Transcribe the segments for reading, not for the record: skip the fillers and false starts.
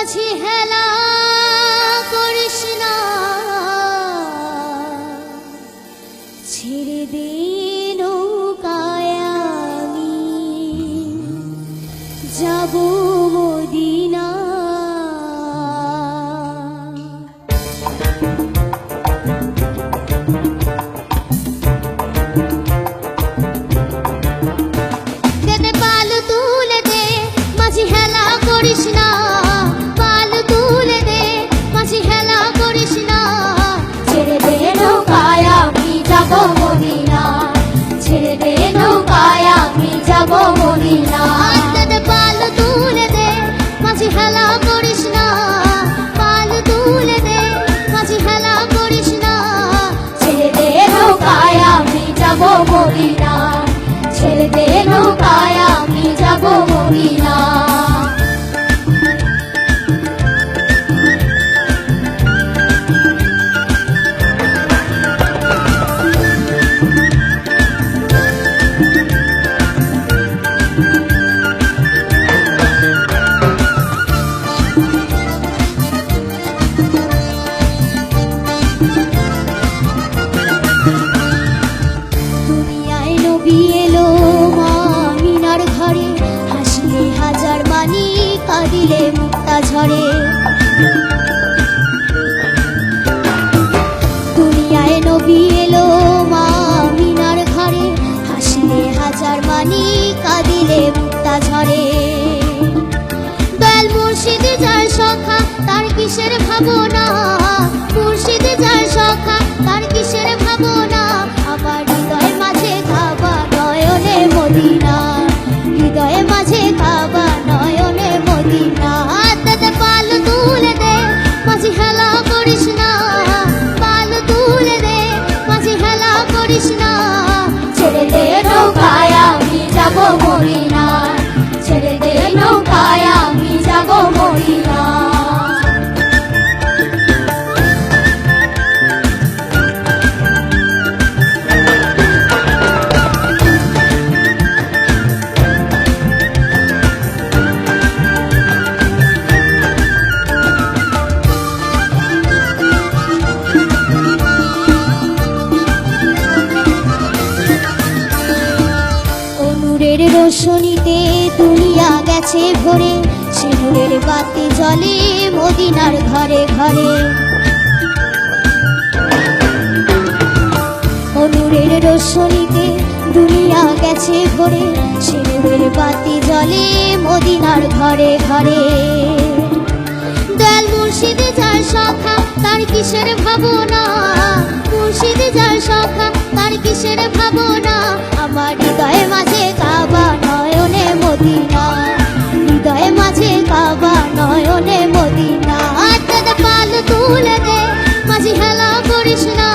মাঝি হেলা করিস না, ছেড়ে দে নৌকায় আমি যাব মদিনা। পাল তুলে দে মাঝি হেলা করিস না, পাল তুলে দে মাঝি হেলা করিস না, ছেড়ে দে নৌকায় আমি যাব মদিনা, ছেড়ে দে নৌকায় আমি যাব মদিনা। পাল তুলে দে মাঝি হেলা করিস না, পাল তুলে দে মাঝি হেলা করিস না, ছেড়ে দে নৌকায় আমি যাব মদিনা, ছেড়ে দে নৌকায় আমি যাব মদিনা। দুনিয়ায় নবী এলো মা মিনার ঘরে, হাসলে হাজার মানি কাঁদিলে মুক্তা ঝরে। দুনিয়ায় নবী এলো মা মিনার ঘরে, হাসলে হাজার মানি কাঁদিলে মুক্তা ঝরে। দয়াল মুর্শিদ যার সখা তার কিসের ভাবনা, মুর্শিদ যার সখা তার কিসের ভাবনা, আমার হৃদয় মাঝে কাবা নয়নে মদিনা, হৃদয়ে মাঝে কাবা নয়নে মদিনা। হাতে পাল তুলে দে মাঝি হেলা করিস না, পাল তুলে দে মাঝি হেলা করিস না, ছেড়ে দে নৌকায় আমি যাব মদিনা, ছেড়ে দে নৌকায় আমি যাব মদিনা। নূরের রোশনীতে দুনিয়া গেছে ভরে, সে নূরের বাতি জ্বলে মদিনার ঘরে ঘরে। ও নূরের রোশনীতে দুনিয়া গেছে ভরে, সে নূরের বাতি জ্বলে মদিনার ঘরে ঘরে। দয়াল মুর্শিদ যার সখা তার কিসের ভাবনা, মুর্শিদ যার সখা তার কিসের ভাবনা, আমার হৃদয়ে মাঝে কাবা নয়নে মদিনা, হৃদয়ে মাঝে কাবা নয়নে মদিনা। হাতে পাল তুলে দে মাঝি হেলা করিস না,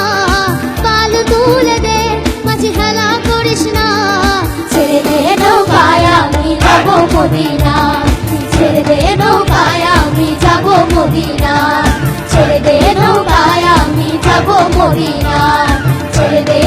পাল তুলে দে মাঝি হেলা করিস না, ছেড়ে দে নৌকায় আমি যাব মদিনা, ছেড়ে দে নৌকায় আমি যাব মদিনা, ছেড়ে দে নৌকায় আমি যাব মদিনা, ছেড়ে দে